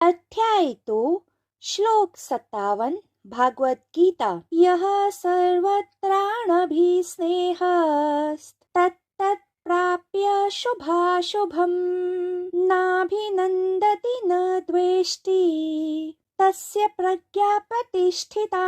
अध्याय 2 श्लोक 57 भागवत गीता। यः सर्वत्राणभिस्नेहस्तत्तत् प्राप्य शुभाशुभम् नाभिनन्दति न द्वेष्टि तस्य प्रज्ञा प्रतिष्ठिता।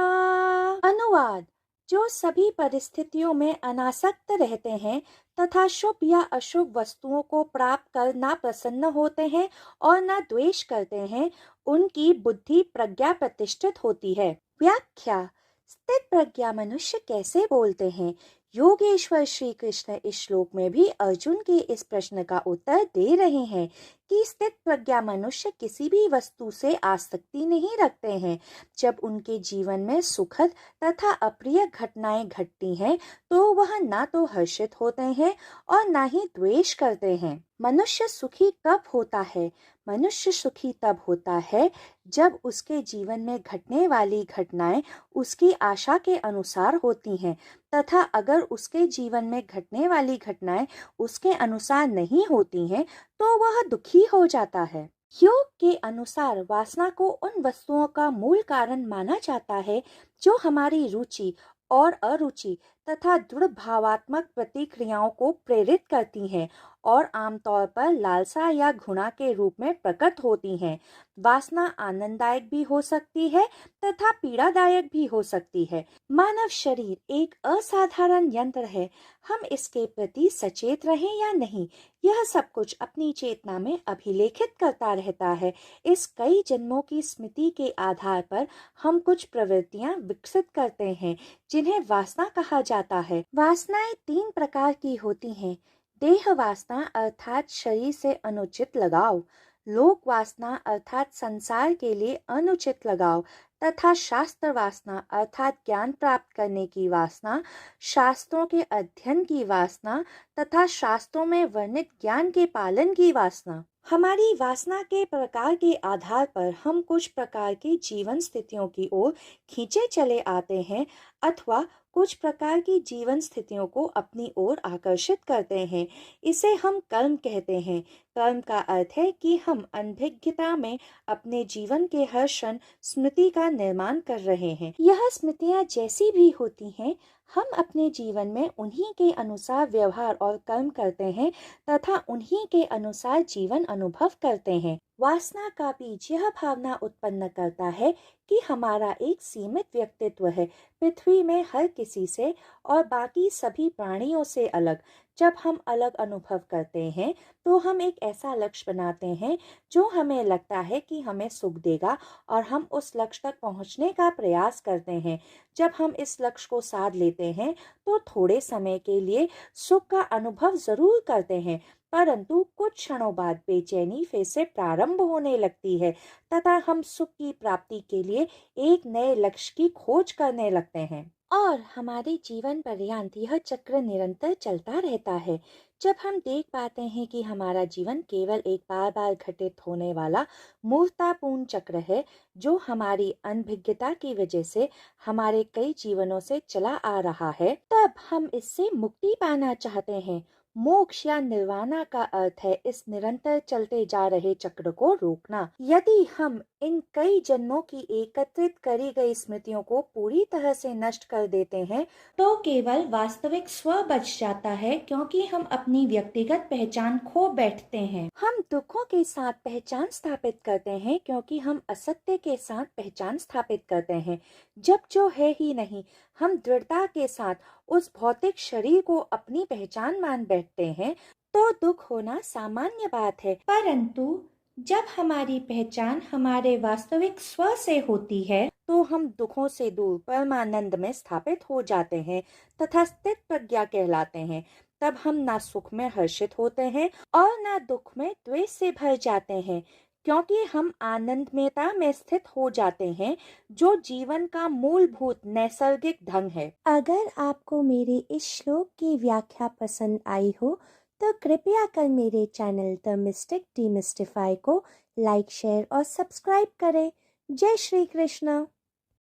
अनुवाद। जो सभी परिस्थितियों में अनासक्त रहते हैं तथा शुभ या अशुभ वस्तुओं को प्राप्त कर ना प्रसन्न होते हैं और ना द्वेष करते हैं, उनकी बुद्धि प्रज्ञा प्रतिष्ठित होती है। व्याख्या। स्थित प्रज्ञा मनुष्य कैसे बोलते हैं? योगेश्वर श्री कृष्ण इस श्लोक में भी अर्जुन के इस प्रश्न का उत्तर दे रहे हैं कि स्थित प्रज्ञा मनुष्य किसी भी वस्तु से आसक्ति नहीं रखते हैं। जब उनके जीवन में सुखद तथा अप्रिय घटनाएं घटती हैं तो वह ना तो हर्षित होते हैं और ना ही द्वेष करते हैं। मनुष्य सुखी कब होता है? मनुष्य सुखी तब होता है जब उसके जीवन में घटने वाली घटनाएं उसकी आशा के अनुसार होती हैं तथा अगर उसके जीवन में घटने वाली घटनाएं उसके अनुसार नहीं होती हैं तो वह दुखी हो जाता है। योग के अनुसार वासना को उन वस्तुओं का मूल कारण माना जाता है जो हमारी रुचि और अरुचि तथा दृढ़ भावात्मक प्रतिक्रियाओं को प्रेरित करती हैं और आमतौर पर लालसा या घृणा के रूप में प्रकट होती हैं। वासना आनंददायक भी हो सकती है तथा पीड़ादायक भी हो सकती है। मानव शरीर एक असाधारण यंत्र है। हम इसके प्रति सचेत रहें या नहीं, यह सब कुछ अपनी चेतना में अभिलेखित करता रहता है। इस कई जन्मों की स्मृति के आधार पर हम कुछ प्रवृत्तियां विकसित करते हैं जिन्हें वासना कहा जाता है। वासनाएं 3 प्रकार की होती हैं। देह वासना अर्थात शरीर से अनुचित लगाव, लोक वासना अर्थात संसार के लिए अनुचित लगाव तथा शास्त्र वासना अर्थात ज्ञान प्राप्त करने की वासना, शास्त्रों के अध्ययन की वासना तथा शास्त्रों में वर्णित ज्ञान के पालन की वासना। हमारी वासना के प्रकार के आधार पर हम कुछ प्रकार की जीवन स्थितियों की ओर खींचे चले आते हैं अथवा कुछ प्रकार की जीवन स्थितियों को अपनी ओर आकर्षित करते हैं। इसे हम कर्म कहते हैं। कर्म का अर्थ है कि हम अनभिज्ञता में अपने जीवन के हर क्षण स्मृति का निर्माण कर रहे हैं। यह स्मृतियाँ जैसी भी होती हैं, हम अपने जीवन में उन्हीं के अनुसार व्यवहार और कर्म करते हैं तथा उन्हीं के अनुसार जीवन अनुभव करते हैं। वासना का बीज यह भावना उत्पन्न करता है कि हमारा एक सीमित व्यक्तित्व है, पृथ्वी में हर किसी से और बाकी सभी प्राणियों से अलग। जब हम अलग अनुभव करते हैं तो हम एक ऐसा लक्ष्य बनाते हैं जो हमें लगता है कि हमें सुख देगा और हम उस लक्ष्य तक पहुंचने का प्रयास करते हैं। जब हम इस लक्ष्य को साध लेते हैं तो थोड़े समय के लिए सुख का अनुभव जरूर करते हैं, परंतु कुछ क्षणों बाद बेचैनी फिर से प्रारंभ होने लगती है तथा हम सुख की प्राप्ति के लिए एक नए लक्ष्य की खोज करने लगते हैं और हमारे जीवन पर्यंत यह चक्र निरंतर चलता रहता है। जब हम देख पाते हैं कि हमारा जीवन केवल एक बार बार घटित होने वाला मूर्खतापूर्ण चक्र है जो हमारी अनभिज्ञता की वजह से हमारे कई जीवनों से चला आ रहा है, तब हम इससे मुक्ति पाना चाहते हैं। मोक्ष या निर्वाणा का अर्थ है इस निरंतर चलते जा रहे चक्र को रोकना। यदि हम इन कई जन्मों की एकत्रित करी गई स्मृतियों को पूरी तरह से नष्ट कर देते हैं तो केवल वास्तविक स्व बच जाता है, क्योंकि हम अपनी व्यक्तिगत पहचान खो बैठते हैं। हम दुखों के साथ पहचान स्थापित करते हैं क्योंकि हम असत्य के साथ पहचान स्थापित करते हैं। जब जो है ही नहीं, हम दृढ़ता के साथ उस भौतिक शरीर को अपनी पहचान मान बैठते हैं तो दुख होना सामान्य बात है। परंतु जब हमारी पहचान हमारे वास्तविक स्व से होती है तो हम दुखों से दूर परमानंद में स्थापित हो जाते हैं तथा स्थित प्रज्ञा कहलाते हैं। तब हम ना सुख में हर्षित होते हैं और ना दुख में द्वेष से भर जाते हैं, क्योंकि हम आनंदमयता में स्थित हो जाते हैं जो जीवन का मूलभूत नैसर्गिक ढंग है। अगर आपको मेरे इस श्लोक की व्याख्या पसंद आई हो तो कृपया कर मेरे चैनल द मिस्टिक डीमिस्टिफाई को लाइक, शेयर और सब्सक्राइब करें। जय श्री कृष्ण।